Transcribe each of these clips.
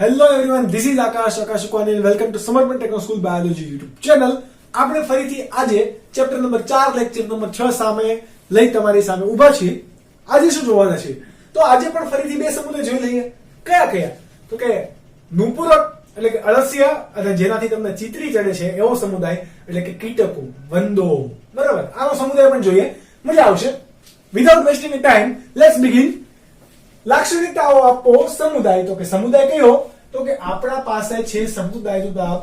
Hello everyone, this is Akash અકાશુકવાની welcome to Samarpan techno school biology YouTube channel. આપણે ફરીથી આજે ચેપ્ટર નંબર 4 લેક્ચર નંબર 6 સામે લઈ તમારી સામે ઊભા છીએ. આજે શું જોવાના છે? તો આજે પણ ફરીથી બે સમુદાય જોઈ લઈએ. કયા કયા? તો કે નુપુરક એટલે કે અળસિયા અને જેનાથી તમને ચીતરી ચડે છે એવો સમુદાય એટલે કે કીટકો, વંદો. બરાબર, આનો સમુદાય પણ જોઈએ, મજા આવશે. Without wasting time let's begin. લાક્ષણિકતાઓ આપો સમુદાય. તો કે સમુદાય કયો? તો કે આપણા પાસે છે સમુદાય જુદા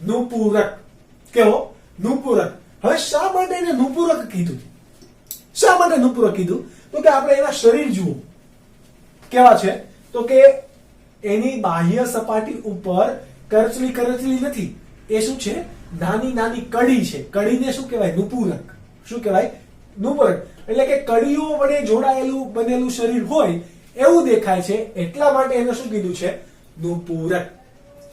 નુપુરક. કેવો? નુપુરક. હવે શા માટે એને નુપુરક કીધું? શા માટે નુપુરક કીધું? તો કે આપણે એના શરીર જુઓ કેવા છે. તો કે એની બાહ્ય સપાટી ઉપર કરચલી કરચલી નથી. એ શું છે? નાની નાની કડી છે. કડીને શું કહેવાય? નુપુરક. શું કહેવાય? નુપુરક. એટલે કે કડીઓ વડે જોડાયેલું બનેલું શરીર હોય એવું દેખાય છે, એટલા માટે એને શું કીધું છે? નુપુરક.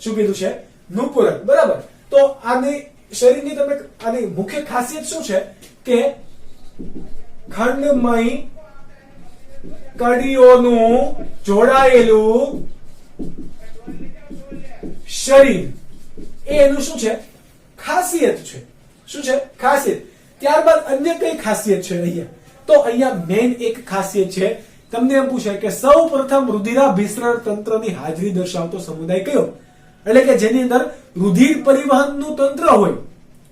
શું કીધું છે? નુપુરક. બરાબર. તો આની શરીરની તમે આની મુખ્ય ખાસિયત શું છે? કે ખંડમય કડીઓનું જોડાયેલું શરીર એ એનું શું છે? ખાસિયત છે. શું છે? ખાસિયત. ત્યારબાદ અન્ય કઈ ખાસિયત છે અહીંયા? તો અહીંયા મેઇન એક ખાસિયત છે. તમને એમ પૂછે કે સૌ પ્રથમ રુધિરાભિસરણ તંત્રની હાજરી દર્શાવતો સમુદાય કયો? એટલે કે જેની અંદર રુધિર પરિવહનનું તંત્ર હોય.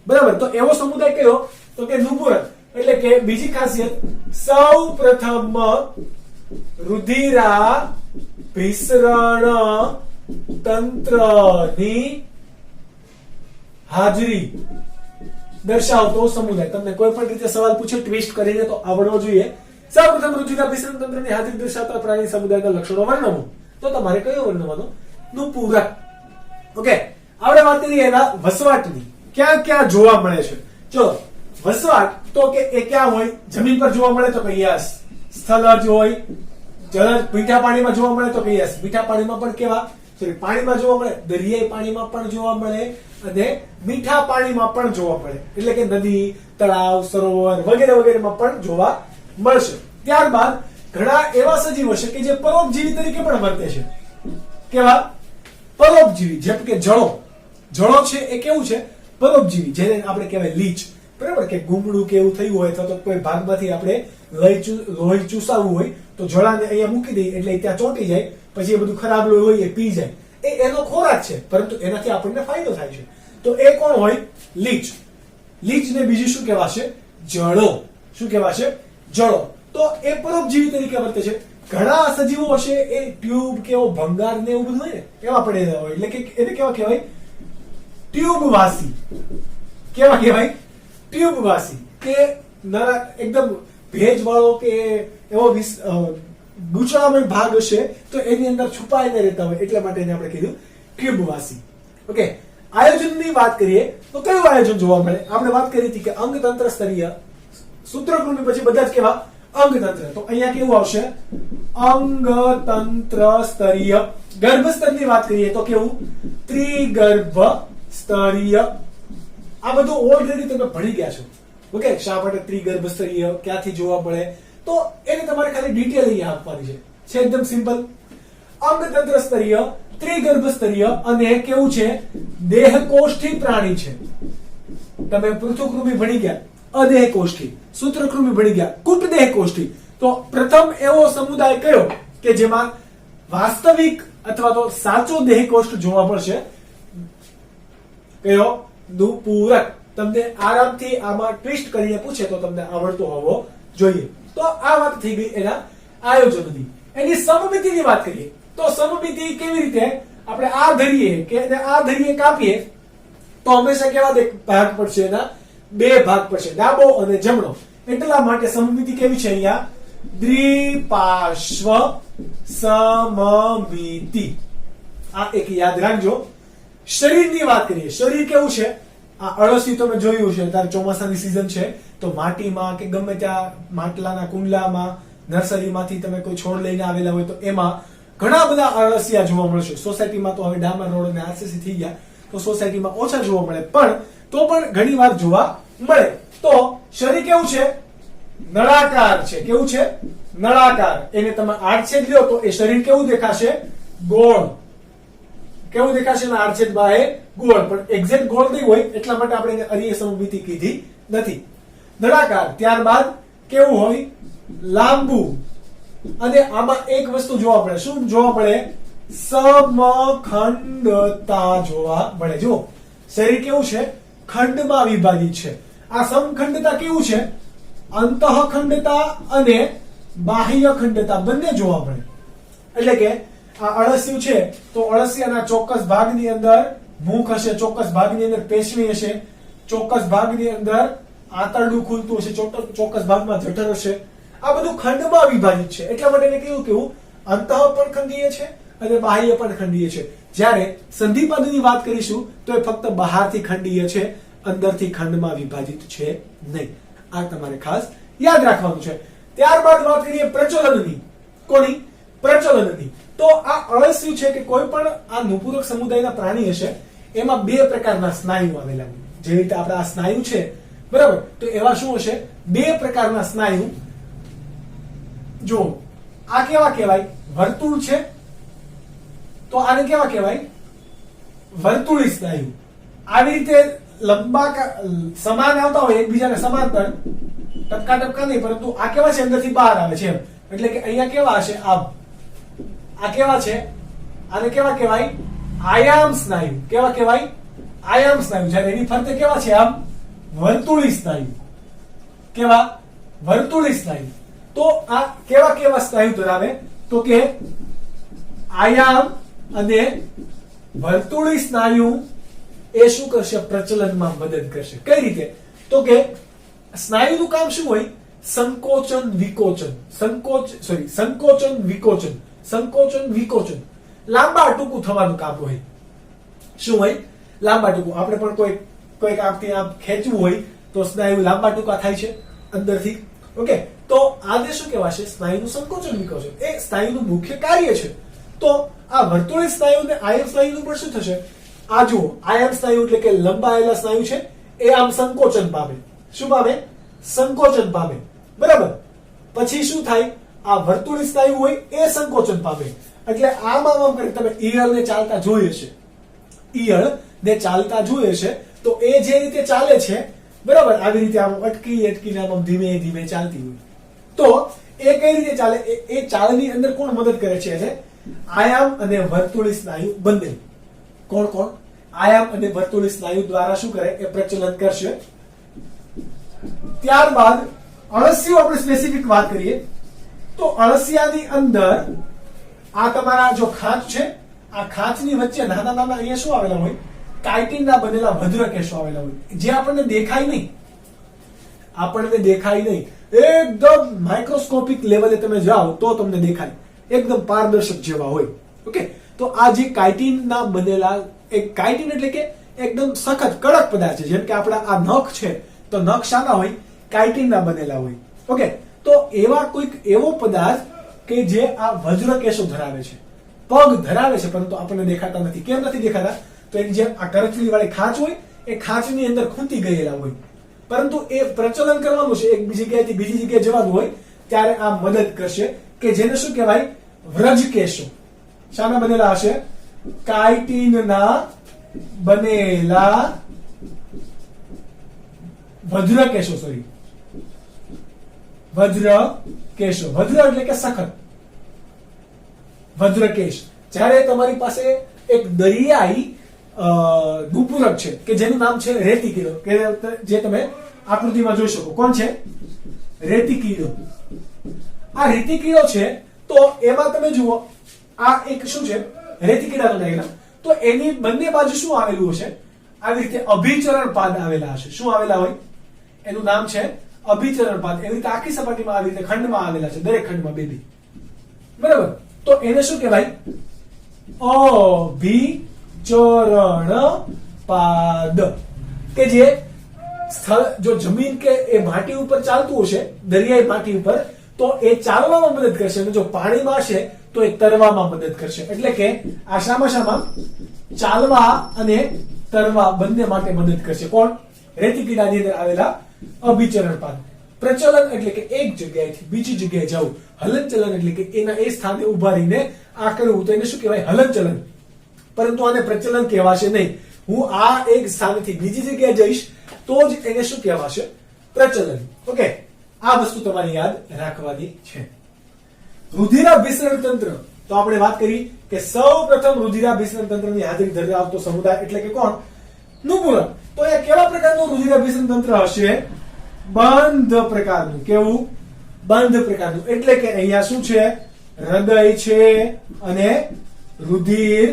બરાબર, તો એવો સમુદાય કયો? તો કે નુપુરક. એટલે કે બીજી ખાસિયત, સૌ પ્રથમ રુધિરાભિસરણ તંત્રની હાજરી દર્શાવતો સમુદાય. તમને કોઈ પણ રીતે સવાલ પૂછે ટ્વિસ્ટ કરીને તો આવડવો જોઈએ. સૌપ્રથમ રુધિરાભિસરણ તંત્રની હાજરી દર્શાવતા પ્રાણી સમુદાયના લક્ષણો વર્ણવો. તો તમારે કયો વર્ણવવાનો? નુપુરક. ઓકે, આપણે વાત કરીએ એના વસવાટની. ક્યાં ક્યાં જોવા મળે છે? ચલો, વસવાટ તો કે એ ક્યાં હોય? જમીન પર જોવા મળે તો કે યસ. સ્થળજ હોય. જળજ મીઠા પાણીમાં જોવા મળે તો કે યસ. મીઠા પાણીમાં પણ કેવા? સોરી, પાણીમાં જોવા મળે, દરિયાઈ પાણીમાં પણ જોવા મળે અને મીઠા પાણીમાં પણ જોવા મળે. એટલે કે નદી, તળાવ, સરોવર વગેરે વગેરેમાં પણ જોવા મળશે. ત્યારબાદ ઘણા એવા સજીવો છે કે જે પરોપજીવી તરીકે પણ વર્તે છે. કેવા? પરોપજીવી. જેમ કે જળો. જળો છે એ કેવું છે? પરોપજીવી. જેને આપણે કહેવાય લીચ. બરાબર, કે ગુમડું કે એવું થયું હોય અથવા તો કોઈ ભાગમાંથી આપણે લોહી ચૂસાવવું હોય તો જળાને અહીંયા મૂકી દઈએ એટલે ત્યાં ચોંટી જાય, પછી એ બધું ખરાબ લોહી હોય એ પી જાય. એ એનો ખોરાક છે, પરંતુ એનાથી આપણને ફાયદો થાય છે. તો એ કોણ હોય? લીચ. લીચને બીજું શું કહેવાશે? જળો. શું કહેવાશે? જળો. તો એ પરોપજીવી તરીકે વર્તે છે. ઘણા સજીવો હશે એ ટ્યુબ કેવો ભંગાર ને એવું બધું હોય ને એવા પડેલા હોય, એટલે કે એને કેવા કહેવાય? ટ્યુબવાસી. કેવા કહેવાય? ટ્યુબવાસી. કે એકદમ ભેજવાળો કે એવો ગૂંચળામય ભાગ હશે તો એની અંદર છુપાઈને રહેતા હોય, એટલા માટે એને આપણે કીધું ટ્યુબવાસી. ઓકે, આયોજનની વાત કરીએ તો કયું આયોજન જોવા મળે? આપણે વાત કરી હતી કે અંગતંત્ર સ્તરીય, સૂત્રકૃમિ પછી બધા જ કેવા? અંગતંત્ર. તો અહીંયા કેવું આવશે? અંગતંત્ર સ્તરીય. ગર્ભસ્તરની વાત કરીએ તો કેવું? ત્રિગર્ભ સ્તરીય. આ બધું ઓલરેડી તમે ભણી ગયા છો. ઓકે, શા માટે ત્રિગર્ભ સ્તરીય, ક્યાંથી જોવા મળે, તો એને તમારે ખાલી ડિટેલ અહીંયા આપવાની છે. એકદમ સિમ્પલ. અંગતંત્ર સ્તરીય, ત્રિગર્ભ સ્તરીય અને કેવું છે? દેહકોષ્ઠી પ્રાણી છે. તમે પૃથુકૃમિ ભણી ગયા, અદેહકોષ્ઠી. સૂત્રકૃમિ ભણી ગયા, કુટદેહકોષ્ઠી. તો પ્રથમ એવો સમુદાય કયો કે જેમાં વાસ્તવિક અથવા તો સાચો દેહકોષ્ઠ જોવા મળશે? કયો? નુપુરક. તમને આરામથી આમાં ટ્વિસ્ટ કરીને પૂછે તો તમને આવડતો હોવો જોઈએ. તો આ વાત થઈ ગઈ એના આયોજનની. એની સમમિતિની વાત કરીએ તો સમમિતિ કેવી રીતે? આપણે આ ધરીએ કે આ ધરીએ કાપીએ તો હંમેશા કેવા ભાગ પડશે? એના બે ભાગ પડશે, ડાબો અને જમણો. એટલા માટે સમમિતિ કેવી છે અહીંયા? દ્વિપાર્શ્વ સમમિતિ. આ એક યાદ રાખજો. શરીરની વાત કરીએ. શરીર કેવું છે? આ અળસી તમે જોયું છે, ત્યારે ચોમાસાની સીઝન છે તો માટીમાં કે ગમે ત્યાં માટલાના કુંડલામાં, નર્સરીમાંથી તમે કોઈ છોડ લઈને આવેલા હોય તો એમાં ઘણા બધા અળસિયા જોવા મળશે. સોસાયટીમાં તો હવે ડામર રોડ અને આરસીસી થઈ ગયા તો સોસાયટીમાં ઓછા જોવા મળે, પણ તો પણ ઘણી વાર જોવા મળે. તો શરીર કેવું છે? નળાકાર છે. કેવું છે? નળાકાર. એને તમે આડછેદ લ્યો તો એ શરીર કેવું દેખાશે? ગોળ કેવું દેખાશે? આડછેદ બાહે ગોળ, પણ એક્ઝેક્ટ ગોળ નહીં હોય એટલા માટે આપણે એને અરીય સમમિતિ કીધી નથી. નળાકાર ત્યારબાદ કેવું હોય? લાંબુ. અને આમાં એક વસ્તુ જોવા મળે. શું જોવા મળે? સમખંડતા જોવા મળે. જો શરીર કેવું છે? ખંડમાં વિભાજિત છે. આ સમખંડતા કેવું છે? અંતઃખંડતા અને બાહ્ય ખંડતા બંને જોવા મળે. એટલે કે આ અળસિયું છે તો અળસિયાના ચોક્કસ ભાગની અંદર મુખ હશે, ચોક્કસ ભાગની અંદર પેશવી હશે, ચોક્કસ ભાગની અંદર આંતરડું ખુલતું હશે, ચોક્કસ ભાગમાં જઠર હશે. આ બધું ખંડમાં વિભાજિત છે. એટલા માટે એને કેવું અંતઃ પણ ખંડીય છે અને બાહ્ય પણ ખંડીય છે. જ્યારે સંધિપદની વાત કરીશું તો એ ફક્ત બહારથી ખંડીય છે, અંદરથી ખંડમાં વિભાજિત છે નહીં. આ તમારે ખાસ યાદ રાખવાનું છે. ત્યારબાદ વાત કરીએ પ્રચલનની. કોની? પ્રચલનની. તો આ અળસિયું છે કે કોઈ પણ આ નુપુરક સમુદાયના પ્રાણી હશે એમાં બે પ્રકારના સ્નાયુ આવેલા હોય. જે રીતે આપણે આ સ્નાયુ છે બરાબર, તો એવા શું હશે? બે પ્રકારના સ્નાયુ. જો આ કેવા કહેવાય? વર્તુળ છે તો આને કેવા કહેવાય? વર્તુળી સ્નાયુ. આવી રીતે લંબા સમાન આવતા હોય એકબીજાને સમાંતર, ટપકા ટપકા નહીં, પરંતુ આ કેવા છે? અંદરથી બહાર આવે છે એમ. એટલે કે અહીંયા કેવા હશે? આમ. આ કેવા છે? આને કેવા કહેવાય? આયામ સ્નાયુ. કેવા કહેવાય? આયામ સ્નાયુ. જ્યારે એની ફરતે કેવા છે? આમ વર્તુળી સ્નાયુ. કેવા? વર્તુળી સ્નાયુ. તો આ કેવા કેવા સ્નાયુ ધરાવે? તો કે આયામ અને વર્તુળી સ્નાયુ એ શું કરશે? પ્રચલનમાં મદદ કરશે. કઈ રીતે? તો કે સ્નાયુનું કામ શું હોય? સંકોચન વિકોચન. સંકોચન વિકોચન. સંકોચન વિકોચન. લાંબા ટૂંકું થવાનું કામ હોય. શું હોય? લાંબા ટૂંકું. આપણે પણ કોઈક આમથી આમ ખેંચવું હોય તો સ્નાયુ લાંબા ટૂંકા થાય છે અંદરથી. ઓકે, તો આને શું કહેવાશે? સ્નાયુનું સંકોચન વિકોચન. એ સ્નાયુનું મુખ્ય કાર્ય છે. તો આ વર્તુળી સ્નાયુ અને આયમ સ્નાયુનું પણ શું થશે? આ જુઓ, આયમ સ્નાયુ એટલે કે લંબાયેલા સ્નાયુ છે એ આમ સંકોચન પામે. શું પામે? સંકોચન પામે. બરાબર. પછી શું થાય? આ વર્તુળી સ્નાયુ હોય એ સંકોચન પામે. એટલે આમ કરી તમે ઈયળને ચાલતા જોઈ હશે. ઈયળને ચાલતા જોઈ હશે તો એ જે રીતે ચાલે છે બરાબર, આવી રીતે આમ અટકીને આમ ધીમે ધીમે ચાલતી હોય તો એ કઈ રીતે ચાલે? એ ચાલની અંદર કોણ મદદ કરે છે? આયામ અને વર્તુળી સ્નાયુ બંને. કોણ? આયામ અને વર્તુળી સ્નાયુ દ્વારા શું કરે? એ પ્રચલન કરશે. ત્યારબાદ અળસિયું આપણે સ્પેસિફિક વાત કરીએ તો અળસિયાની અંદર આ તમારા જો ખાંચ છે, આ ખાંચની વચ્ચે નાના નાના અહીંયા શું આવેલા હોય? કાઇટિનના બનેલા ભદ્રકેશો આવેલા હોય, જે આપણને દેખાય નહીં. એકદમ માઇક્રોસ્કોપિક લેવલે તમે જાઓ તો તમને દેખાય, એકદમ પારદર્શક જેવા હોય. ઓકે, તો આ જે કાઇટિનના બનેલા, એક કાઇટિન એટલે કે એકદમ સખત કડક પદાર્થ છે. જેમ કે આપણા આ નખ છે તો નખ શાના હોય? કાઇટિનના બનેલા હોય. ઓકે, તો એવા કોઈક એવો પદાર્થ કે જે આ વજ્રકેશો ધરાવે છે, પગ ધરાવે છે, પરંતુ આપણને દેખાતા નથી. કેમ નથી દેખાતા? તો એની જે આ કરચલી વાળી ખાંચ હોય એ ખાંચની અંદર ખૂંટી ગયેલા હોય, પરંતુ એ પ્રચલન કરવાનું છે, એક જગ્યાએથી બીજી જગ્યાએ જવાનું હોય ત્યારે આ મદદ કરશે. કે જેને શું કહેવાય? વ્રજકેશો. શાના બનેલા હશે? કાઇટિનના બનેલા વજ્રકેશો. વજ્રકેશો. વજ્ર એટલે કે સખત. વજ્રકેશ. જ્યારે તમારી પાસે એક દરિયાઈ નુપુરક છે કે જેનું નામ છે રેતીકીડો, કે જે તમે આકૃતિમાં જોઈ શકો. કોણ છે? રેતીકીડો. આ રેતીકીડો છે તો એમાં તમે જુઓ, આ એક શું છે? રેતીકીડાનો ડાયગ્રામ. તો એની બંને બાજુ શું આવેલું હશે? આવી રીતે અભિચરણ પાદ આવેલા હશે. શું આવેલા હોય? એનું નામ છે અભિચરણ પાદ. એવી રીતે આખી સપાટીમાં આવી રીતે ખંડમાં આવેલા છે, દરેક ખંડમાં બે. બરાબર. તો એને શું કહેવાય? અભિચરણ પાદ. કે જે સ્થળ, જો જમીન કે એ માટી ઉપર ચાલતું હશે, દરિયાઈ માટી ઉપર, તો એ ચાલવામાં મદદ કરશે, અને જો પાણીમાં હશે તો એ તરવામાં મદદ કરશે. એટલે કે આ શામાં ચાલવા અને તરવા બંને માટે મદદ કરશે. કોણ? રેતીકીડાની અંદર આવેલા અભિચરણ પાદ. પ્રચલન એટલે કે એક જગ્યાએથી બીજી જગ્યાએ જવું, હલનચલન એટલે કે એના એ સ્થાને ઉભા રહીને આ કરવું, તો એને શું કહેવાય? હલનચલન. પરંતુ આને પ્રચલન કહેવાશે નહીં. હું આ એક સ્થાનેથી બીજી જગ્યાએ જઈશ તો જ એને શું કહેવાશે? પ્રચલન. ઓકે, આ વસ્તુ તમારે યાદ રાખવાની છે. રુધિરાભિસરણ તંત્ર, તો આપણે વાત કરી કે સૌપ્રથમ રુધિરાભિસરણ તંત્રની હાજરી ધરાવતો સમુદાય એટલે કે કોણ? નુપુરક. તો એ કેવા પ્રકારનું રુધિરાભિસરણ તંત્ર હશે? બંધ પ્રકારનું. કેવું? બંધ પ્રકારનું. એટલે કે અહીંયા શું છે? હૃદય છે અને રુધિર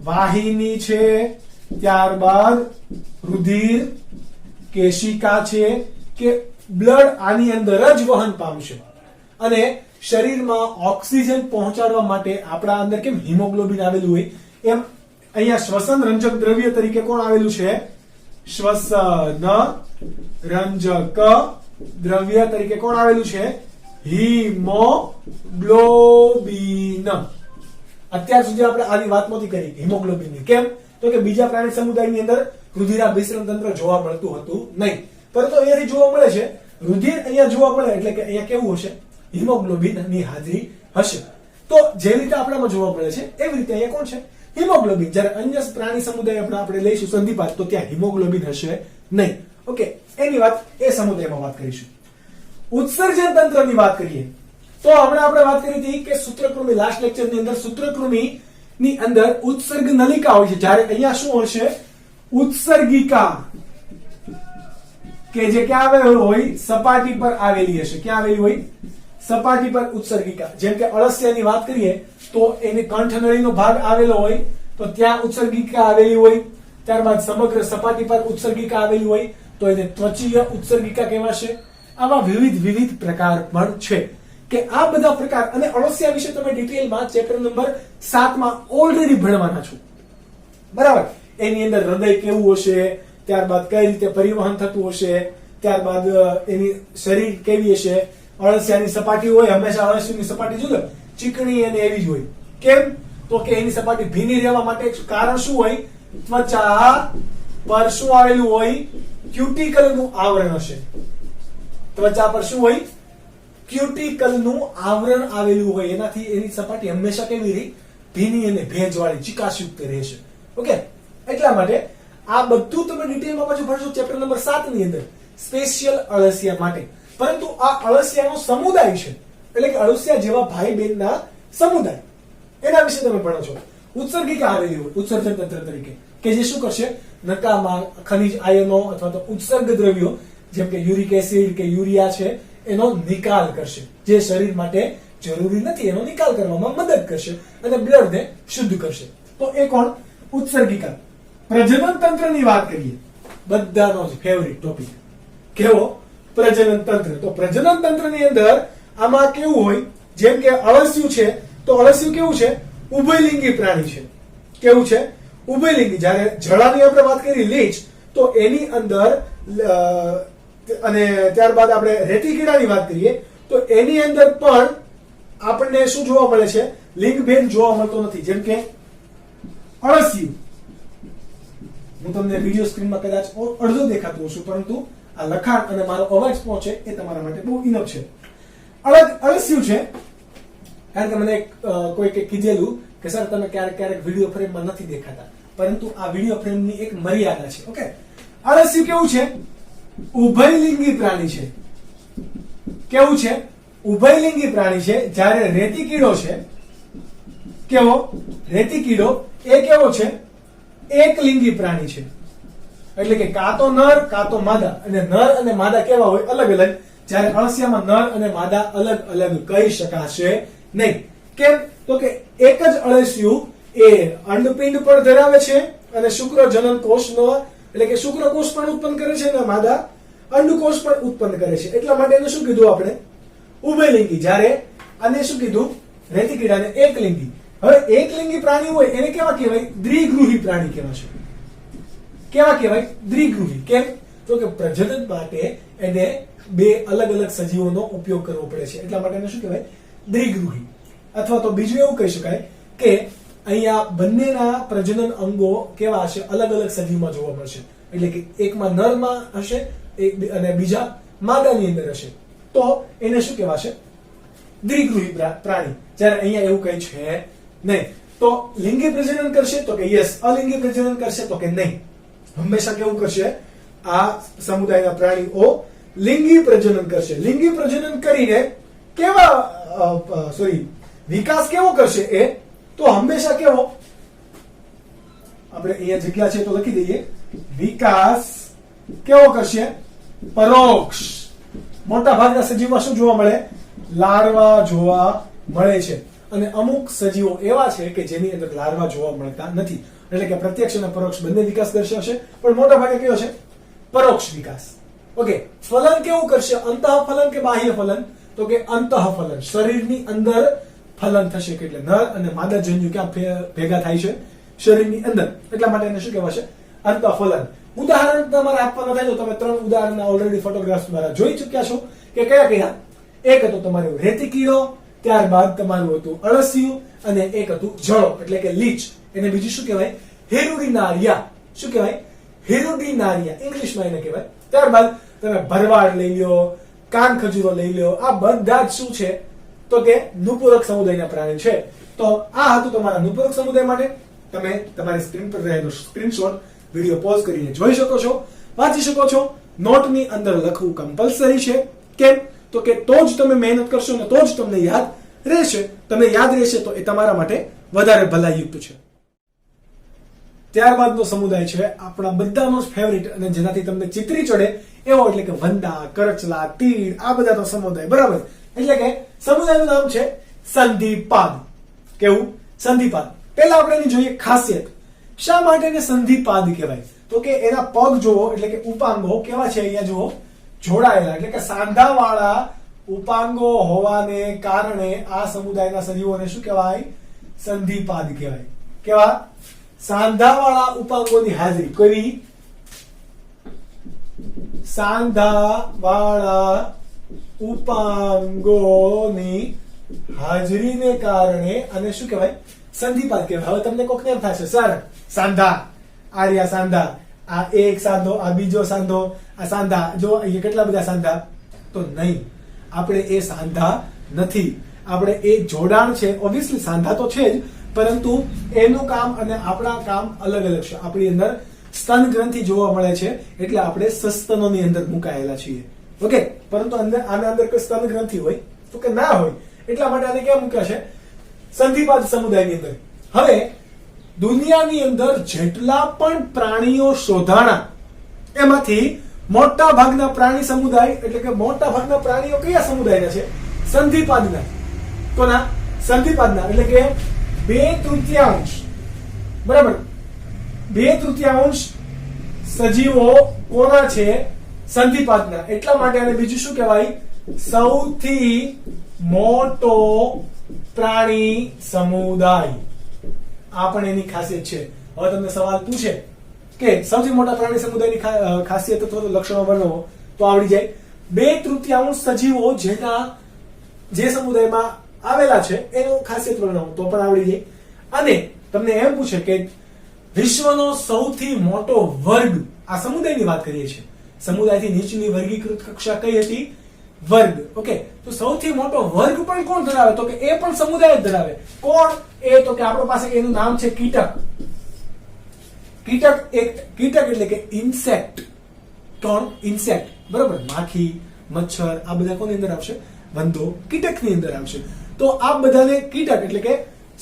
વાહિની છે, ત્યારબાદ રુધિર કેશિકા છે કે બ્લડ આની અંદર જ વહન પામશે અને શરીરમાં ઓક્સિજન પહોંચાડવા માટે આપણા અંદર કેમ હિમોગ્લોબિન આવેલું હોય એમ અહીંયા શ્વસન રંજક દ્રવ્ય તરીકે કોણ આવેલું છે? શ્વસન રંજક દ્રવ્ય તરીકે કોણ આવેલું છે? હિમોગ્લોબિન. અત્યાર સુધી આપણે આની વાત નહોતી કરી હિમોગ્લોબિનની. કેમ? તો કે બીજા પ્રાણી સમુદાયની અંદર રુધિરાભિસરણ તંત્ર જોવા મળતું હતું નહીં, પરંતુ અહીંયાથી જોવા મળે છે. રુધિર અહીંયા જોવા મળે એટલે કે અહીંયા કેવું હશે? હિમોગ્લોબિન ની હાજરી હશે. તો જે રીતે આપણામાં જોવા મળે છે એવી રીતે અહીંયા કોણ છે? હિમોગ્લોબિન. જ્યારે અન્ય પ્રાણી સમુદાય આપણે લઈશું સંધિપાત, તો ત્યાં હિમોગ્લોબિન હશે નહીં. ઓકે, એની વાત એ સમુદાયમાં વાત કરીશું. ઉત્સર્જન તંત્રની વાત કરીએ તો હમણાં આપણે વાત કરી હતી કે સૂત્રકૃમિ, લાસ્ટ લેક્ચરની અંદર સૂત્રકૃમિ ની અંદર ઉત્સર્ગ નલિકા હોય છે, જ્યારે અહીંયા શું હશે? ઉત્સર્ગિકા કે જે ક્યાં આવેલી હોય? સપાટી પર આવેલી હશે. ક્યાં આવેલી હોય? સપાટી પર ઉત્સર્ગિકા. જેમ કે અળસિયાની વાત કરીએ તો એની કંઠનળીનો ભાગ આવેલો હોય તો ત્યાં ઉત્સર્ગિકા આવેલી હોય, ત્યારબાદ સમગ્ર સપાટી પર ઉત્સર્ગિકા આવેલી હોય તો એને ત્વચીય ઉત્સર્ગિકા કહેવાશે. આવા વિવિધ પ્રકાર પણ છે કે આ બધા પ્રકાર. અને અળસિયા વિશે તમે ડિટેલમાં ચેપ્ટર નંબર 7 માં ઓલરેડી ભણવાના છો, બરાબર? એની અંદર હૃદય કેવું હશે, ત્યારબાદ કઈ રીતે પરિવહન થતું હશે, ત્યારબાદ એની શરીર કેવી હશે. અળસિયાની સપાટી હોય, હંમેશા અળસિયાની સપાટી જુઓ ચીકણી અને એવી જ હોય. કેમ? તો કે એની સપાટી ભીની રહેવા માટે કારણ શું હોય? ત્વચા પર શું આવેલું હોય? ક્યુટિકલ નું આવરણ હશે. ત્વચા પર શું હોય? ક્યુટિકલ નું આવરણ આવેલું હોય, એનાથી એની સપાટી હંમેશા કેવી રહી? ભીની અને ભેજવાળી, ચિકાસયુક્ત રહેશે. ઓકે, એટલા માટે આ બધું તમે ડિટેલમાં પાછું ભણશો ચેપ્ટર નંબર 7 ની અંદર સ્પેશિયલ અળસિયા માટે. પરંતુ આ અળસિયાનો સમુદાય છે, એટલે કે અળસિયા જેવા ભાઈ બહેનના સમુદાય, એના વિશે તમે ભણો છો. ઉત્સર્ગિકા આવેલી હોય ઉત્સર્જન તંત્ર તરીકે, કે જે શું કરશે? નકામાં ખનિજ આયનો અથવા તો ઉત્સર્ગ દ્રવ્યો જેમ કે યુરિક એસિડ કે યુરિયા છે એનો નિકાલ કરશે, જે શરીર માટે જરૂરી નથી એનો નિકાલ કરવામાં મદદ કરશે અને બ્લડને શુદ્ધ કરશે. તો એ કોણ? ઉત્સર્ગિકા. પ્રજનન તંત્રની વાત કરીએ, બધાનો જ ફેવરિટ ટોપિક. કેવો? પ્રજનન તંત્ર. તો પ્રજનન તંત્રની અંદર આમાં કેવું હોય? જેમ કે અળસિયું છે તો અળસિયું કેવું છે? ઉભયલિંગી પ્રાણી છે. કેવું છે? ઉભયલિંગી. જ્યારે જળાની આપણે વાત કરી લીચ, તો એની અંદર અને ત્યારબાદ આપણે રેતી કીડાની વાત કરીએ તો એની અંદર પણ આપણને શું જોવા મળે છે? લિંગ ભેદ જોવા મળતો નથી. જેમ કે અળસિયું, હું તમને વિડીયો સ્ક્રીનમાં કદાચ અડધો દેખાતું હશું, પરંતુ આ લખાણ અને મારો અવાજ પહોંચે એ તમારા માટે બહુ ઇનફ છે. અળસિયું છે કારણ કે મને કોઈ કીધેલું કે સર તમે ક્યારેક વિડીયો ફ્રેમમાં નથી દેખાતા, પરંતુ આ વિડીયો ફ્રેમની એક મર્યાદા છે. ઓકે, અળસિયું કેવું છે? ઉભયલિંગી પ્રાણી છે. કેવું છે? ઉભયલિંગી પ્રાણી છે. જ્યારે રેતી કીડો છે, કેવો? રેતી કીડો એ કેવો છે? એકલિંગી પ્રાણી છે. એટલે કે કાં તો નર કાં તો માદા. અને નર અને માદા કેવા હોય? અલગ અલગ. જ્યારે અળસિયામાં નર અને માદા અલગ અલગ કહી શકાશે નહીં. કેમ? તો કે એક જ અળસિયું એ અંડપિંડ પણ ધરાવે છે અને શુક્ર જનન કોષનો એટલે કે શુક્રકોષ પણ ઉત્પન્ન કરે છે અને માદા અંડકોષ પણ ઉત્પન્ન કરે છે. એટલા માટે એને શું કીધું આપણે? ઉભયલિંગી. જ્યારે આને શું કીધું? રેતી કીડાને એકલિંગી. હવે એકલિંગી પ્રાણી હોય એને કેવા કહેવાય? દ્વિગૃહી પ્રાણી કહેવાશે. કેવા કહેવાય? દ્વિગૃહી. કેમ? તો કે પ્રજનન માટે એને બે અલગ અલગ સજીવોનો ઉપયોગ કરવો પડે છે, એટલા માટે એને શું કહેવાય? દ્વિગૃહી. અથવા તો બીજું એવું કહી શકાય કે અહીંયા બંનેના પ્રજનન અંગો કેવા હશે? અલગ અલગ સજીવમાં જોવા મળશે. એટલે કે એકમાં નરમાં હશે અને બીજા માદાની અંદર હશે. તો એને શું કહેવાશે? દ્વિગૃહી પ્રાણી. જ્યારે અહીંયા એવું કઈ છે નહીં. તો લિંગી પ્રજનન કરશે તો કે યસ, અલિંગી પ્રજનન કરશે તો કે નહીં. હંમેશા કેવું કરશે? આ સમુદાયના પ્રાણીઓ લિંગી પ્રજનન કરશે. લિંગી પ્રજનન કરીને કેવા વિકાસ કેવો કરશે? એ તો હંમેશા કેવો? આપણે અહીંયા જગ્યા છે તો લખી દઈએ, વિકાસ કેવો કરશે? પરોક્ષ. મોટા ભાગના સજીવમાં શું જોવા મળે? લાર્વા જોવા મળે છે. અને અમુક સજીવો એવા છે કે જેની અંદર લાર્વા જોવા મળતા નથી. એટલે કે પ્રત્યક્ષ અને પરોક્ષ બંને વિકાસ દર્શાવશે, પણ મોટા ભાગે કયો છે? પરોક્ષ વિકાસ. ઓકે, ફલન કેવું કરશે? અંતઃફલન કે બાહ્ય ફલન? તો કે અંતઃફલન. શરીરની અંદર ફલન થશે. એટલે નર અને માદા જન્યુ ક્યાં ભેગા થાય છે? શરીરની અંદર. એટલા માટે એને શું કહેવાશે? અંતઃફલન. ઉદાહરણ તમારે આપવાના થાય તો તમે 3 ઉદાહરણ ઓલરેડી ફોટોગ્રાફ્સ દ્વારા જોઈ ચૂક્યા છો કે કયા કયા. એક હતું તમારું રેતી કીડો, ત્યારબાદ તમારું હતું અળસિયું, અને એક હતું જળો એટલે કે લીચ. એને બીજું શું કહેવાય? હેરુડિનારિયા. શું કહેવાય? હેરુડિનારિયા ઇંગ્લિશમાં એને કહેવાય. ત્યારબાદ તમે ભરવાડ લઈ લ્યો, કાન ખજૂરો લઈ લ્યો, આ બધા જ શું છે? તો કે નુપુરક સમુદાયના પ્રાણી છે. તો આ હતું તમારા નુપુરક સમુદાય માટે. તમે તમારી સ્ક્રીન પર રહેલો સ્ક્રીનશોટ વિડિયો પોઝ કરીને જોઈ શકો છો, વાંચી શકો છો. નોટની અંદર લખવું કમ્પલસરી છે. કેમ? તો કે તો જ તમે મહેનત કરશો ને તો જ તમને યાદ રહેશે. તમને યાદ રહેશે તો એ તમારા માટે વધારે ભલાયુક્ત છે. ત્યારબાદનો સમુદાય છે આપણા બધાનો ફેવરિટ અને જેનાથી તમને ચિત્રી ચડે એવો, એટલે કે વંદા, કરચલા, તીડ, આ બધાનો સમુદાય. બરાબર? એટલે કે સમુદાયનું નામ છે સંધિપાદ. કેવું? સંધિપાદ. પહેલા આપણે એની જોઈએ ખાસિયત. શા માટે એને સંધિપાદ કહેવાય? તો કે એના પગ જોવો, એટલે કે ઉપાંગો કેવા છે? અહીંયા જુઓ, જોડાયેલા. એટલે કે સાંધાવાળા ઉપાંગો હોવાને કારણે આ સમુદાયના સજીવોને શું કહેવાય? સંધિપાદ કહેવાય. કેવા? સાંધાવાળા ઉપાંગોની હાજરી. કઈ? સાંધાવાળા ઉપાંગોની હાજરીને કારણે આને શું કહેવાય? સંધિપાદ કહેવાય. હવે તમને કોક એમ થશે, સર સાંધા, આર્યા સાંધા, આ એક સાંધો, આ બીજો સાંધો, આ સાંધા, જો અહીંયા કેટલા બધા સાંધા. તો નહીં, આપણે એ સાંધા નથી. આપણે એ જોડાણ છે. ઓબ્વિયસલી સાંધા તો છે જ, પરંતુ એનું કામ અને આપણા કામ અલગ અલગ છે. આપણી અંદર સ્તન ગ્રંથિ જોવા મળે છે, એટલે આપણે સસ્તનોની અંદર મુકાયેલા છીએ. ઓકે, પરંતુ અંદર આના અંદર કોઈ સ્તન ગ્રંથિ હોય તો કે ના હોય. એટલા માટે આને ક્યાં મૂક્યા છે? સંધિપાદ સમુદાયની અંદર. હવે દુનિયાની અંદર જેટલા પણ પ્રાણીઓ શોધાણા એમાંથી મોટા ભાગના પ્રાણી સમુદાય, એટલે કે મોટા ભાગના પ્રાણીઓ કયા સમુદાયના છે? સંધિપાદના. કોના? સંધિપાદના. એટલે કે 2/3. બરાબર? 2/3 સજીવો કોના છે? સંધિપાદના. એટલા માટે આને બીજું શું કહેવાય? સૌથી મોટો પ્રાણી સમુદાય. આ પણ એની ખાસિયત છે. હવે તમને સવાલ પૂછે કે સૌથી મોટા પ્રાણી સમુદાયની ખાસિયત અથવા તો લક્ષણો વર્ણવો, તો આવડી જાય. 2/3 સજીવો જેના જે સમુદાયમાં આવેલા છે એનું ખાસિયત વર્ણવો, તો પણ આવડી જાય. અને તમને એમ પૂછે કે વિશ્વનો સૌથી મોટો વર્ગ, આ સમુદાયની વાત કરીએ છીએ, સમુદાયથી નીચેની વર્ગીકૃત કક્ષા કઈ હતી? વર્ગ. ઓકે, તો સૌથી મોટો વર્ગ પણ કોણ ધરાવે? તો કે એ પણ સમુદાય જ ધરાવે. કોણ? એ તો કે આપણા પાસે એનું નામ છે કીટક. કીટક એટલે કે ઇન્સેક્ટ. કોણ? ઇન્સેક્ટ. બરાબર? માખી, મચ્છર, આ બધા કોની અંદર આવશે? વંદો, કીટકની અંદર આવશે. તો આ બધાને કીટક એટલે કે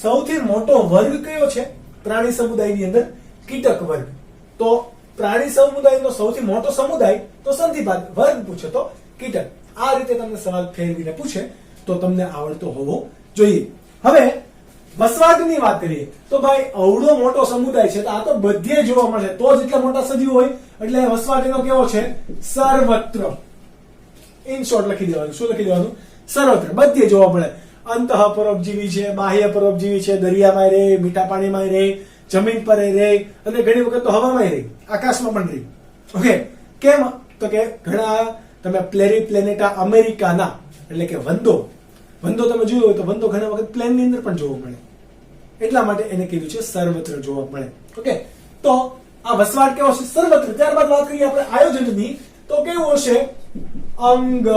સૌથી મોટો વર્ગ કયો છે પ્રાણી સમુદાયની અંદર? કીટક વર્ગ. તો પ્રાણી સમુદાયનો સૌથી મોટો સમુદાય તો સંધિપાદ, વર્ગ પૂછે તો કીટક. આ રીતે તમને સવાલ ફેરવીને પૂછે તો તમને આવડતો હોવો જોઈએ. હવે વસવાટની વાત કરીએ તો ભાઈ અવળો મોટો સમુદાય છે, તો આ તો બધે જોવા મળશે. તો જ એટલા મોટા સજીવ હોય, એટલે વસવાટ એનો કેવો છે? સર્વત્ર. ઇન શોર્ટ લખી દેવાનું. શું લખી દેવાનું? સર્વત્ર, બધે જોવા મળે. અંતઃ પરોપજીવી છે, બાહ્ય પરોપજીવી છે, દરિયામાં રહે, મીઠા પાણીમાં રહે, જમીન પર રહે, અને ઘણી વખત તો હવામાં રહે, આકાશમાં પણ રહે. ઓકે, કેમ? તો કે ઘણા તમે પ્લેનેટા અમેરિકાના એટલે કે વંદો તમે જોયો હોય તો વંદો ઘણા વખત પ્લેનની અંદર પણ જોવા મળે. એટલા માટે એને કીધું છે સર્વત્ર જોવા મળે. ઓકે, તો આ વસવાટ કેવો છે? સર્વત્ર. ત્યારબાદ વાત કરીએ આપણે આયોજનની, તો કેવું હશે? અંગ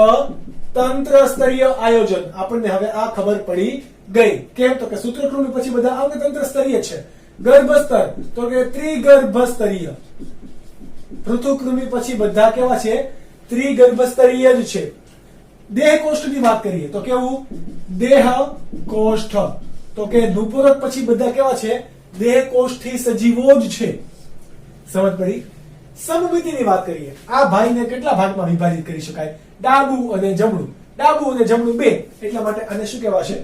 તંત્ર સ્તરીય આયોજન. આપણને હવે આ ખબર પડી ગઈ. કેમ? તો કે સૂત્રકૃમિ પછી બધા આ તંત્ર સ્તરીય છે. ગર્ભસ્તર તો કે ત્રિગર્ભ સ્તરીય. પૃથુકૃમિ પછી બધા કેવા છે? ત્રિગર્ભ સ્તરીય જ છે. દેહ કોષ્ઠની વાત કરીએ તો કેવું? દેહ કોષ્ઠ. તો કે નુપુરક પછી બધા કેવા છે? દેહ કોષ્ઠી સજીવો જ છે. સમજ પડી? સમમિતિની વાત કરીએ. આ ભાઈને કેટલા ભાગમાં વિભાજિત કરી શકાય? ડાબું અને જમણું. ડાબું અને જમણું બે, એટલા માટે આને શું કહેવાશે?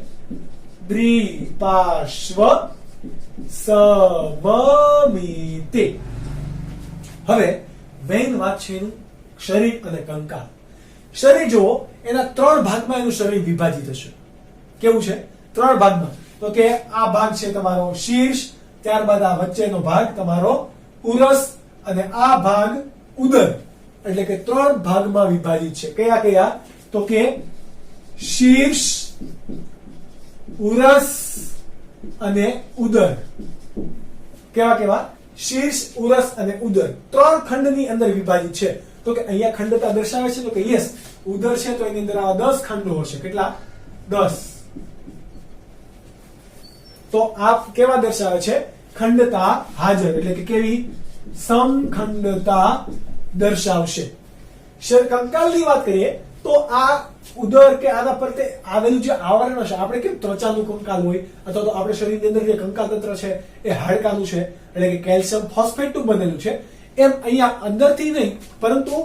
દ્વિપાર્શ્વ સમમિતિ. હવે મેઇન વાત છે એનું શરીર અને કંકાલ. શરીર જુઓ, એના 3 ભાગમાં એનું શરીર વિભાજિત હશે. કેવું છે? 3 ભાગમાં. તો કે આ ભાગ છે તમારો શીર્ષ, ત્યારબાદ આ વચ્ચેનો ભાગ તમારો ઉરસ, અને આ ભાગ ઉદર. એટલે કે 3 ભાગમાં વિભાજિત છે. કયા કયા? તો કે શીર્ષ, ઉરસ અને ઉદર. કેવા કેવા? શીર્ષ, ઉરસ અને ઉદર 3 ખંડની અંદર વિભાજિત છે. તો કે અહીંયા ખંડતા દર્શાવે છે તો કે યસ, ઉદર છે તો એની અંદર આ 10 ખંડો હશે. કેટલા? 10. તો આ કેવા દર્શાવે છે? ખંડતા હાજર. એટલે કે કેવી? સમખંડતા દર્શાવશે. કંકાલની વાત કરીએ તો આ ઉદર કે આના પર તે આવેલું જે આવરણ હશે, આપણે કેમ ત્વચાનું કંકાલ હોય અથવા તો આપણે શરીરની અંદર જે કંકાલ તંત્ર છે એ હાડકાનું છે, એટલે કે કેલ્શિયમ ફોસ્ફેટનું બનેલું છે, એમ અહીંયા અંદરથી નહીં પરંતુ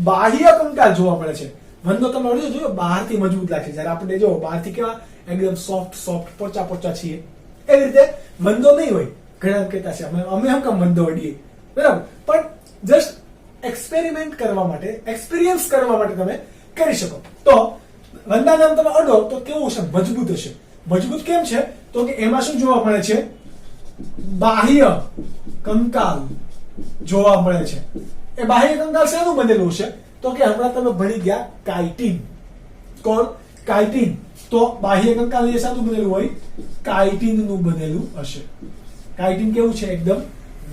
બાહ્ય કંકાલ જોવા મળે છે. વંદો તમે અડધો જોયો બહારથી મજબૂત લાગે, જ્યારે આપણે જો બહારથી કેવા એકદમ સોફ્ટ પોચા છીએ, એવી રીતે વંદો નહીં હોય. ઘણા કહેતા છે અમે હમ કામ વંદો અડીએ, બરાબર? પણ જસ્ટ એક્સપેરિમેન્ટ કરવા માટે, એક્સપિરિયન્સ કરવા માટે તમે કરી શકો. તો વંદાને આમ તમે અડો તો કેવું હશે? મજબૂત હશે. મજબૂત કેમ છે? તો કે એમાં શું જોવા મળે છે? બાહ્ય કંકાલ જોવા મળે છે. એ બાહ્ય કંકાલ શેનું બનેલું છે? તો કે હમણાં તમે ભણી ગયા કાઇટિન. કોણ? કાઇટિન. તો બાહ્ય કંકાલ એ શાનું બનેલું હોય? કાઇટિન નું બનેલું હશે. કાઇટિન કેવું છે? એકદમ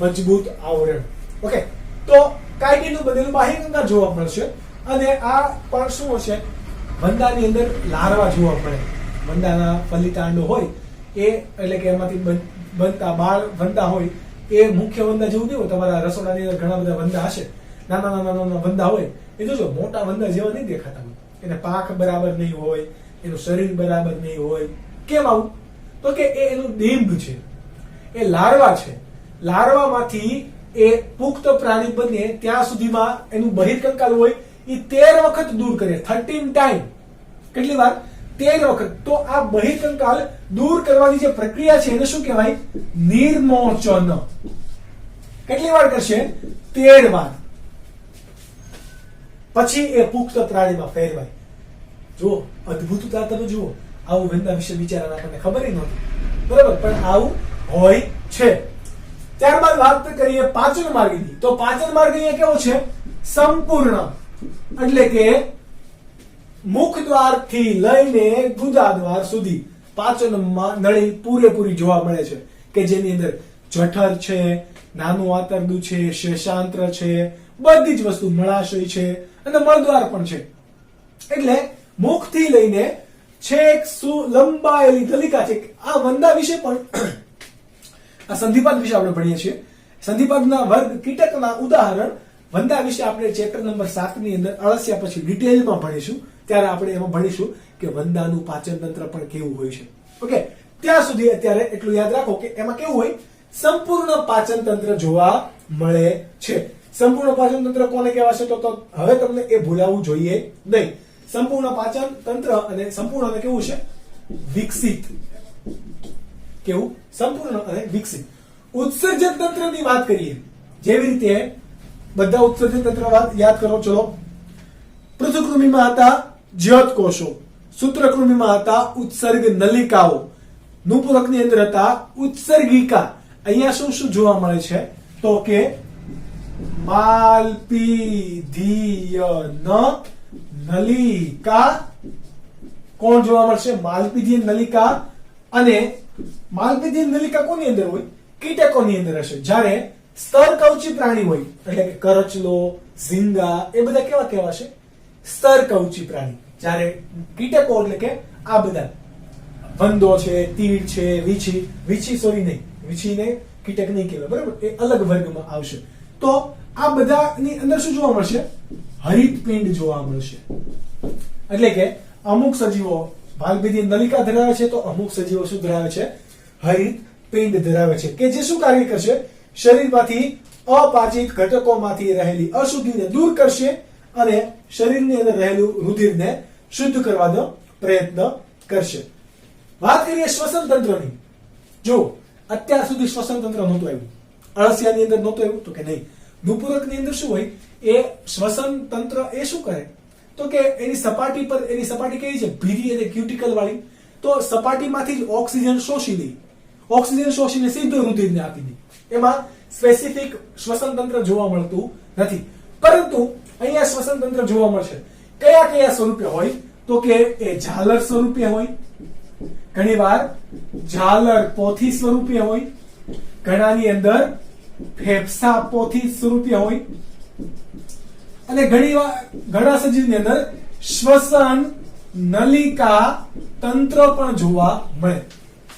મજબૂત આવરણ. ઓકે, તો કાઇટિન નું બનેલું બાહ્ય કંકાલ જોવા મળશે. અને આ પણ શું હશે? વંદાની અંદર લાર્વા જોવા મળે. વંદાના ફલિતાંડો હોય એ, એટલે કે એમાંથી બનતા બાળ વંદા હોય એ મુખ્ય વંદા જેવું નહીં હોય. તમારા રસોડાની અંદર ઘણા બધા વંદા હશે, નાના વંદા હોય. એ જોજો મોટા વંદા જેવા નહીં દેખાતા હોય. એને પાંખ બરાબર નહીં હોય, એનું શરીર બરાબર નહીં હોય. કેમ આવું? તો કે એ એનું ડિંબ છે, એ લાર્વા છે. લાર્વામાંથી એ પુખ્ત પ્રાણી બને ત્યાં સુધીમાં એનું બહિર્કંકાલ હોય એ 13 વખત દૂર કરે. 13 ટાઈમ. કેટલી વાર? 13 વખત. તો આ બહિર્કંકાલ દૂર કરવાની જે પ્રક્રિયા છે એને શું કહેવાય? નિર્મોચન. કેટલી વાર કરશે? 13 વાર. પછી એ પુખ્ત પ્રાણીમાં ફેરવાય. જુઓ, અદ્ભુતતા તમે જુઓ. આવું વંદા વિશે વિચારવા આપણને ખબર નહોતી, બરાબર? પણ આવું હોય છે. ત્યારબાદ વાત કરીએ પાચન માર્ગની. તો પાચન માર્ગ અહીંયા કેવો છે? સંપૂર્ણ. એટલે કે મુખ દ્વારથી લઈને ગુદાદ્વાર સુધી પાચન નળી પૂરેપૂરી જોવા મળે છે, કે જેની અંદર જઠર છે, નાનું આંતરડું છે, શેષાંત્ર છે, બધી જ વસ્તુ, મળાશય છે અને મળદ્વાર પણ છે. એટલે મુખથી લઈને છેક લંબાયેલી નલિકા છે. આ વંદા વિશે પણ આ સંધિપાદ વિશે આપણે ભણીએ છીએ. સંધિપાદના વર્ગ કીટકના ઉદાહરણ વંદા વિશે આપણે ચેપ્ટર નંબર 7 ની અંદર અળસિયા પછી ડિટેલમાં ભણીશું. ત્યારે આપણે એમાં ભણીશું કે વંદાનું પાચન તંત્ર પણ કેવું હોય છે. ઓકે, ત્યાં સુધી અત્યારે એટલું યાદ રાખો કે એમાં કેવું હોય? સંપૂર્ણ પાચન તંત્ર જોવા મળે છે. સંપૂર્ણ પાચન તંત્ર કોને કહેવાશે? તો હવે તમને એ ભૂલાવવું જોઈએ નહીં. સંપૂર્ણ પાચન તંત્ર અને સંપૂર્ણ અને કેવું છે? વિકસિત. કેવું? સંપૂર્ણ અને વિકસિત. ઉત્સર્જન તંત્રની વાત કરીએ. જેવી રીતે બધા ઉત્સર્જન તંત્ર યાદ કરો. ચલો, પૃથુકૃમિમાં હતા જ્યોત કોષો, સૂત્રકૃમિમાં હતા ઉત્સર્ગ નલિકાઓ, નુપુરકની અંદર હતા ઉત્સર્ગિકા. અહીંયા શું શું જોવા મળે છે? તો કે માલપીધીય નલિકા. કોણ જોવા મળશે? માલપીધીય નલિકા. અને માલપીધીય નલિકા કોની અંદર હોય? કીટકોની અંદર હશે. જ્યારે સ્તરકવચી પ્રાણી હોય, એટલે કે કરચલો, ઝીંગા, એ બધા કેવા કહેવાશે? સ્તરકવચી પ્રાણી. જ્યારે કીટકો એટલે કે આ બધા વંદો છે, તીડ છે, વીછી સોરી નહીં, વીછીને કીટક નહીં કહેવાય, બરાબર, એ અલગ વર્ગમાં આવશે. તો આ બધાની અંદર શું જોવા મળશે? હરિતપિંડ જોવા મળશે. એટલે કે અમુક સજીવો ભાલભેદી નલિકા ધરાવે છે, તો અમુક સજીવો શું ધરાવે છે? હરિતપિંડ ધરાવે છે, કે જે શું કાર્ય કરશે? શરીરમાંથી અપાચિત ઘટકોમાંથી રહેલી અશુદ્ધિને દૂર કરશે અને શરીરની અંદર રહેલું રુધિરને શુદ્ધ કરવાનો પ્રયત્ન કરશે. વાત કરીએ શ્વસન તંત્રની. જો અત્યાર સુધી શ્વસન તંત્ર નહોતું આવ્યું, અળસિયાની અંદર નહોતું આવ્યું, તો કે નહીં. નુપુરકની અંદર શું હોય? એ શ્વસન તંત્ર એ શું કરે? તો કે એની સપાટી કેવી છે? ભીરી અને ક્યુટિકલ વાળી. તો સપાટીમાંથી જ ઓક્સિજન શોષી લે, ઓક્સિજન શોષીને સીધો રુધિરને આપી દે. એમાં સ્પેસિફિક શ્વસન તંત્ર જોવા મળતું નથી. પરંતુ અહીંયા શ્વસન તંત્ર જોવા મળશે. કયા કયા સ્વરૂપે હોય? તો કે એ ઝાલર સ્વરૂપે હોય, ઘણીવાર ઝાલર પોથી સ્વરૂપે હોય, ઘણાની અંદર ફેફસા પોથી સ્વરૂપે હોય, અને ઘણા સજીવની અંદર શ્વસન નલિકા તંત્ર પણ જોવા મળે.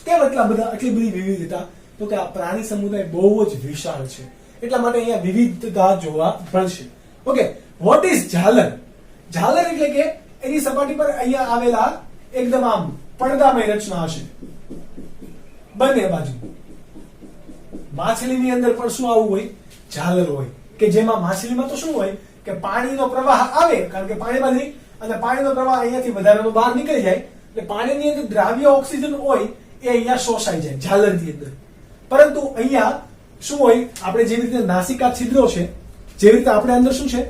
કેમ આટલી બધી વિવિધતા? તો કે આ પ્રાણી સમુદાય બહુ જ વિશાળ છે, એટલા માટે અહીંયા વિવિધતા જોવા મળશે. ઓકે, વોટ ઇઝ ઝાલર? ઝાલર એટલે કે એની સપાટી પર અહીંયા આવેલા એકદમ આમ પડદામય રચના હશે બંને બાજુ. માછલીની અંદર પણ શું આવું હોય? ઝાલર હોય, કે જેમાં માછલીમાં તો શું હોય કે પાણીનો પ્રવાહ આવે, કારણ કે પાણીમાંથી, અને પાણીનો પ્રવાહ અહીંયાથી વધારાનો બહાર નીકળી જાય, એટલે પાણીની અંદર દ્રાવ્ય ઓક્સિજન હોય એ અહીંયા શોષાઈ જાય ઝાલરની અંદર. પરંતુ અહીંયા શું હોય? આપણે જેવી રીતે નાસિકા છિદ્રો છે, જેવી રીતે આપણે અંદર શું છે?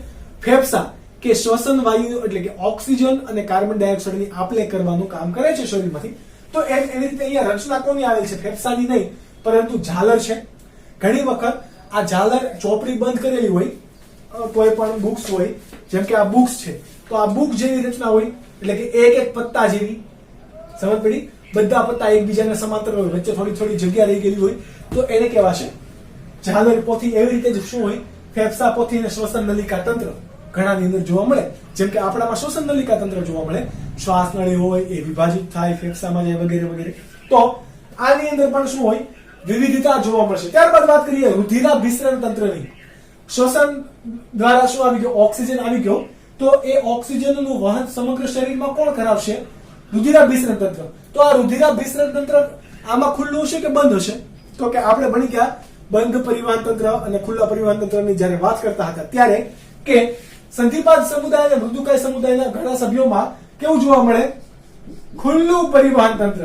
ફેફસા, કે શ્વસન વાયુ એટલે કે ઓક્સિજન અને કાર્બન ડાયોક્સાઇડની આપ-લે કરવાનું કામ કરે છે શરીરમાંથી. તો એવી રીતે અહીંયા રચના કોની આવેલ છે? ફેફસાની નહીં, પરંતુ ઝાલર છે. ઘણી વખત આ ઝાલર ચોપડી બંધ કરેલી હોય, કોઈ પણ બુક્સ હોય, જેમ કે આ બુક્સ છે, તો આ બુક જેવી રચના હોય, એટલે કે એક પત્તા જેવી. સમજ પડી? બધા પત્તા એકબીજાને સમાંતર હોય, વચ્ચે થોડી થોડી જગ્યા રહી ગયેલી હોય, તો એને કહેવાશે ઝાલર પોથી. એવી રીતે જ શું હોય? ફેફસા પોથી અને શ્વસન નલિકા તંત્ર ઘણાની અંદર જોવા મળે. જેમ કે આપણામાં શ્વસન નલિકા તંત્ર જોવા મળે, શ્વાસ નળી હોય એ વિભાજિત થાય, ફેફસામાં જાય, વગેરે વગેરે. તો આની અંદર પણ શું હોય? વિવિધતા જોવા મળશે. ત્યારબાદ વાત કરીએ રુધિરાભિસરણ તંત્રની. શ્વસન દ્વારા શું આવી ગયો? ઓક્સિજન આવી ગયો. તો એ ઓક્સિજનનું વહન સમગ્ર શરીરમાં કોણ કરાવશે? રુધિરાભિસરણ તંત્ર. તો આ રુધિરાભિસરણ તંત્ર આમાં ખુલ્લું હશે કે બંધ હશે? તો કે આપણે ભણી ગયા બંધ પરિવહન તંત્ર અને ખુલ્લા પરિવહન તંત્રની જ્યારે વાત કરતા હતા ત્યારે કે સંધિપાદ સમુદાય અને મૃદુકાય સમુદાયના ઘણા સભ્યોમાં કેવું જોવા મળે? ખુલ્લું પરિવહન તંત્ર.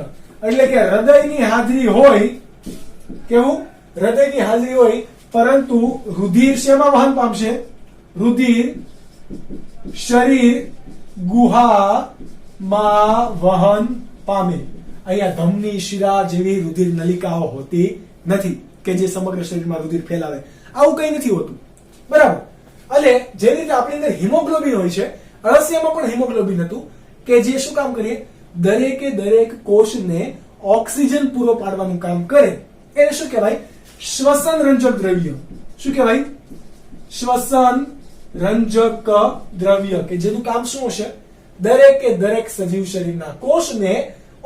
એટલે કે હૃદયની હાજરી હોય, કેવું? હૃદયની હાજરી હોય, પરંતુ રુધિર શેમાં વહન પામશે? રુધિર શરીર ગુહામાં વહન પામે. અહીંયા ધમની, શિરા જેવી રુધિર નલિકાઓ હોતી નથી કે જે સમગ્ર શરીરમાં રુધિર ફેલાવે. આવું કઈ નથી હોતું, બરાબર? એટલે જે રીતે આપણી અંદર હિમોગ્લોબિન હોય છે, અળસિયામાં પણ હિમોગ્લોબિન હતું, કે જે શું કામ કરે? દરેક કોષને ઓક્સિજન પૂરો પાડવાનું કામ કરે. એને શું કહેવાય? શ્વસન રંજક દ્રવ્ય. શું કહેવાય? શ્વસન રંજક દ્રવ્ય, કે જેનું કામ શું હશે? દરેક સજીવ શરીરના કોષને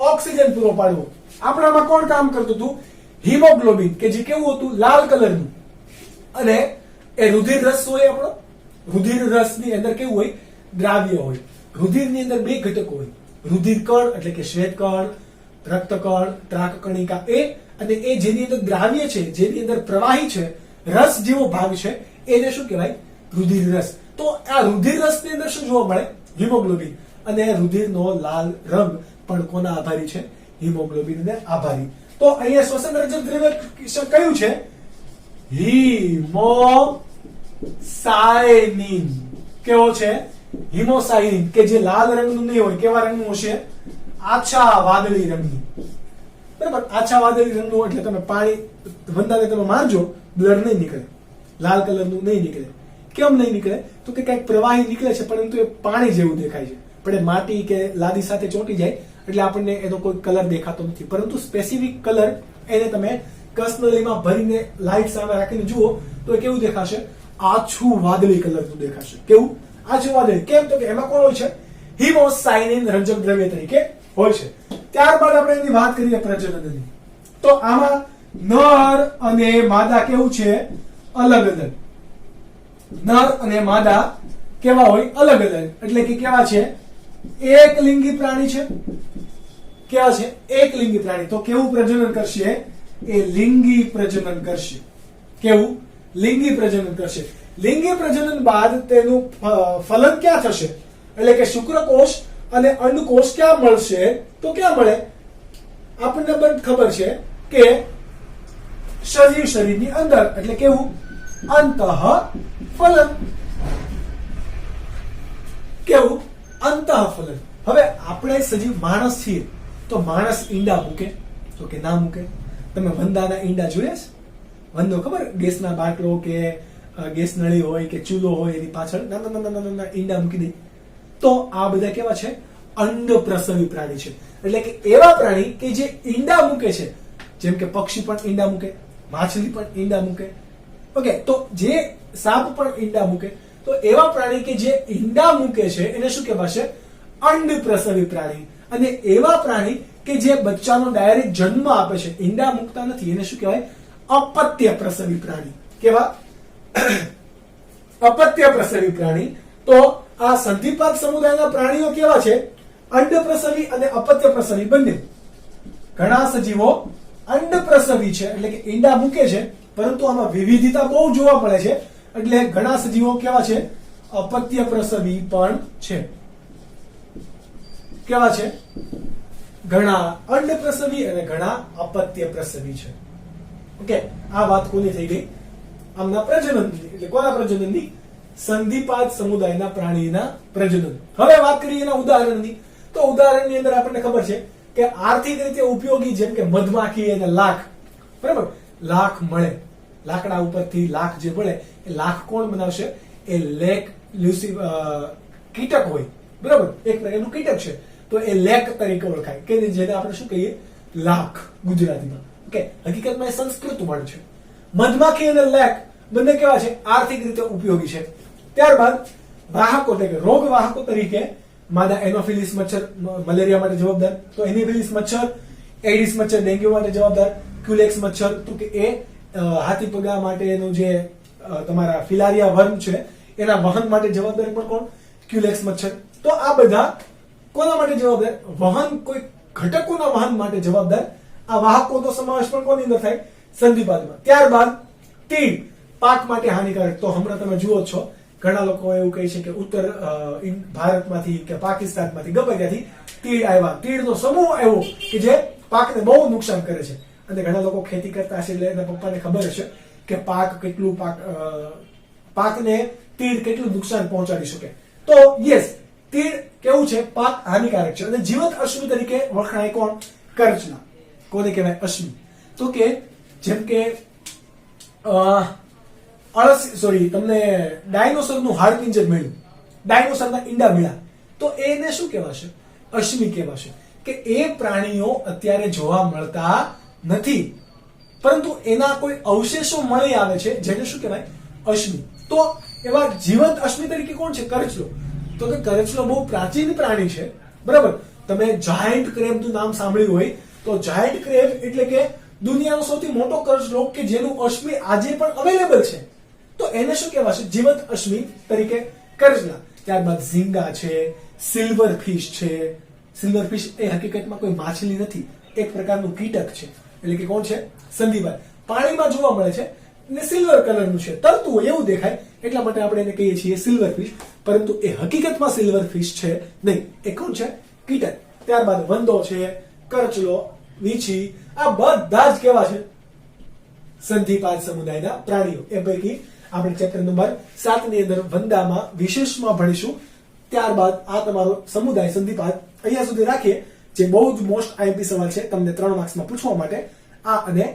ઓક્સિજન પૂરો પાડવો. આપણામાં કોણ કામ કરતું હતું? હિમોગ્લોબિન, કે જે કેવું હતું? લાલ કલરનું. અને એ રુધિર રસ હોય આપણો. રુધિર રસની અંદર કેવું હોય? દ્રાવ્ય હોય. રુધિરની અંદર બે ઘટકો હોય, રુધિર કણ એટલે કે શ્વેત કણ, રક્ત કણ, ત્રાક કણિકા, એ અને એ જેની અંદર દ્રાવ્ય છે, જેની અંદર પ્રવાહી છે, રસ જેવો ભાગ છે, એને શું કહેવાય? રુધિર રસ. તો આ રુધિર રસની અંદર શું જોવા મળે? હિમોગ્લોબિન. અને રુધિરનો લાલ રંગ પણ કોના આભારી છે? હિમોગ્લોબિનને આભારી. તો અહીંયા શ્વસન રંજક દ્રવ્ય કયું છે? હિમોસાયનિન. કેવો છે? હિમોસાયનિન, કે જે લાલ રંગનું નહીં હોય. કેવા રંગનું હશે? આછા વાદળી રંગનું. બરાબર? આછા વાદળી રંગનું એટલે તમે પાણી વંદાને તમે મારજો, બ્લડ નહીં નીકળે, લાલ કલરનું નહીં નીકળે. કેમ નહીં નીકળે? તો કે કઈક પ્રવાહી નીકળે છે, પરંતુ એ પાણી જેવું દેખાય છે. પણ એ માટી કે લાદી સાથે ચોંટી જાય એટલે આપણને એનો કોઈ કલર દેખાતો નથી. પરંતુ સ્પેસિફિક કલર એને તમે કસનળીમાં ભરીને લાઈટ સામે રાખીને જુઓ તો એ કેવું દેખાશે? આછું વાદળી કલરનું દેખાશે. કેવું? આછું વાદળી. કેમ? તો કે એમાં કોણ હોય છે? હિમોસાયનિન રંજક દ્રવ્ય તરીકે હોય છે. ત્યારબાદ આપણે એની વાત કરીએ પ્રજનનની. તો આમાં નર અને માદા કેવું છે? અલગ અલગ. નર અને માદા કેવા હોય? અલગ અલગ. એટલે કે કેવા છે? એક લિંગી પ્રાણી છે. કેવા છે? એક લિંગી પ્રાણી. તો કેવું પ્રજનન કરશે? એ લિંગી પ્રજનન કરશે. કેવું? લિંગી પ્રજનન કરશે. લિંગી પ્રજનન બાદ તેનું ફલન ક્યાં થશે? એટલે કે શુક્રકોષ અને અંડકોષ ક્યાં મળશે? તો ક્યાં મળે? આપણને પણ ખબર છે કે શરીરની અંદર. એટલે કેવું? અંતઃફલન. કેવું? અંતઃફલન. હવે આપણે સજીવ માણસ છીએ, તો માણસ ઈંડા મૂકે? તો કે ના મૂકે. તમે વંદાના ઈંડા જોયા છે? વંદો ખબર? ગેસના બાટલો કે ગેસ નળી હોય કે ચૂલો હોય એની પાછળ નાના ઈંડા મૂકી દે. તો આ બધા કેવા છે? અંડ પ્રસવી પ્રાણી છે. એટલે કે એવા પ્રાણી કે જે ઈંડા મૂકે છે. જેમ કે પક્ષી પણ ઈંડા મૂકે, માછલી પણ ઈંડા મૂકે. ઓકે, તો જે સાપ પણ ઈંડા મૂકે. તો એવા પ્રાણી કે જે ઈંડા મૂકે છે એને શું કહેવાશે? અંડ પ્રસવી પ્રાણી. અને એવા પ્રાણી કે જે બચ્ચાનો ડાયરેક્ટ જન્મ આપે છે, ઈંડા મૂકતા નથી, એને શું કહેવાય? અપત્ય પ્રસવી પ્રાણી. કેવા? અપત્ય પ્રસવી પ્રાણી. તો આ સંધિપાદ સમુદાયના પ્રાણીઓ કેવા છે? અંડ પ્રસવી અને અપત્ય પ્રસવી બંને. ઘણા સજીવો અંડ પ્રસવી છે, એટલે કે ઈંડા મૂકે છે, પરંતુ આમાં વિવિધતા બહુ જોવા મળે છે. એટલે ઘણા સજીવો કેવા છે? અપત્ય પ્રસવી પણ છે. કેવા છે? ઘણા અંડ પ્રસવી અને ઘણા અપત્ય પ્રસવી છે. ઓકે, આ વાત કોની થઈ ગઈ? આમના પ્રજનનની. એટલે કોના પ્રજનનની? સંધિપાદ સમુદાયના પ્રાણીના પ્રજનન. હવે વાત કરીએ એના ઉદાહરણની. તો ઉદાહરણની અંદર આપણને ખબર છે કે આર્થિક રીતે ઉપયોગી, જેમ કે મધમાખી અને લાખ. બરાબર? લાખ મળે, લાકડા ઉપરથી લાખ જે મળે એ લાખ કોણ બનાવશે? એ લેક લ્યુસી કીટક હોય. બરાબર? એક પ્રકારનું કીટક છે. તો એ લેક તરીકે ઓળખાય, કે જેને આપણે શું કહીએ? લાખ ગુજરાતીમાં. ઓકે, હકીકતમાં એ સંસ્કૃત વર્ડ છે. મધમાખી અને લેક બંને કેવા છે? આર્થિક રીતે ઉપયોગી છે. ત્યારબાદ વાહકો, એટલે કે રોગ વાહકો તરીકે માદા એનોફિલિસ મચ્છર મલેરિયા માટે જવાબદાર. તો એનોફિલિસ મચ્છર, એડિસ મચ્છર ડેન્ગ્યુ માટે જવાબદાર. ક્યુલેક્સ મચ્છર તો કે એ હાથી પગા માટેનું જે તમારા ફિલારિયા વર્મ છે એના વહન માટે જવાબદાર પણ કોણ? ક્યુલેક્સ મચ્છર. તો આ બધા કોના માટે જવાબદાર? વહન, કોઈ ઘટકોના વહન માટે જવાબદાર. આ વાહકોનો સમાવેશ પણ કોની અંદર થાય? સંધિપાદમાં. ત્યારબાદ તીડ, પાક માટે હાનિકારક. તો હમણાં તમે જુઓ છો ઘણા લોકો એવું કહે છે કે ઉત્તર ભારતમાંથી કે પાકિસ્તાનમાંથી ગમે ત્યાંથી તીડ આવ્યા, તીડનો સમૂહ આવ્યો કે જે પાકને બહુ નુકસાન કરે છે. અને ઘણા લોકો ખેતી કરતા હશે એટલે એના પપ્પાને ખબર હશે કે પાકને તીડ કેટલું નુકસાન પહોંચાડી શકે. તો યસ, તીડ કેવું છે? પાક હાનિકારક છે. અને જીવંત અશ્મિ તરીકે વખણાય કોણ? કરચલા. કોને કહેવાય? અશ્મિ. તો કે જેમ કે તમને ડાયનોસરનું હાડપિંજર મળ્યું, ડાયનોસરના ઈંડા મળ્યા, તો એને શું કહેવાશે? અશ્મિ કહેવાશે. કે એ પ્રાણીઓ અત્યારે જોવા મળતા નથી, પરંતુ એના કોઈ અવશેષો મળી આવે છે, જેને શું કહેવાય? અશ્મિ. તો એવા જીવંત અશ્મિ તરીકે કોણ છે? કરચલો. તો કે કરચલો બહુ પ્રાચીન પ્રાણી છે. બરાબર? તમે જાયન્ટ ક્રેબનું નામ સાંભળ્યું હોય તો જાયન્ટ ક્રેબ એટલે કે દુનિયાનો સૌથી મોટો કરચલો કે જેનું અશ્મિ આજે પણ અવેલેબલ છે. તો એને શું કહેવાશે? જીવંત અશ્મિ તરીકે કરચલા. ત્યારબાદ ઝીંગા છે, સિલ્વર ફિશ છે. સિલ્વર ફિશ એ હકીકતમાં કોઈ માછલી નથી, એક પ્રકારનું કીટક છે. એટલે કે કોણ છે? સંધિપાદ. પાણીમાં જોવા મળે છે ને સિલ્વર કલરનું છે, તરતું હોય એવું દેખાય, એટલા માટે આપણે એને કહીએ છીએ સિલ્વર ફિશ. પરંતુ એ હકીકતમાં સિલ્વર ફિશ છે નહીં, એ કોણ છે? કીટક. ત્યારબાદ વંદો છે, કરચલો, વીછી, આ બધા જ કેવા છે? સંધિપાદ સમુદાયના પ્રાણીઓ. એ પૈકી આપણે ચેપ્ટર નંબર 7 ની અંદર વંદામાં વિશેષમાં ભણીશું. ત્યારબાદ આ તમારો સમુદાય સંધિપાદ અહીંયા સુધી રાખીએ, જે બહુ જ મોસ્ટ આઈએમપી સવાલ છે તમને 3 માર્ક્સમાં પૂછવા માટે, આ અને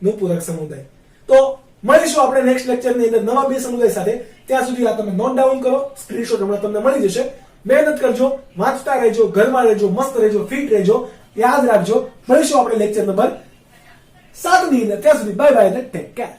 નુપૂરક સમુદાય. તો મળીશું આપણે નેક્સ્ટ લેક્ચરની અંદર નવા 2 સમુદાય સાથે. ત્યાં સુધી આ તમે નોટ ડાઉન કરો, સ્ક્રીનશોટ હમણાં તમને મળી જશે. મહેનત કરજો, વાંચતા રહેજો, ઘરમાં રહેજો, મસ્ત રહેજો, ફિટ રહેજો. યાદ રાખજો, મળીશું આપણે લેક્ચર નંબર 7 ની અંદર. ત્યાં સુધી બાય બાય અને ટેક કેર.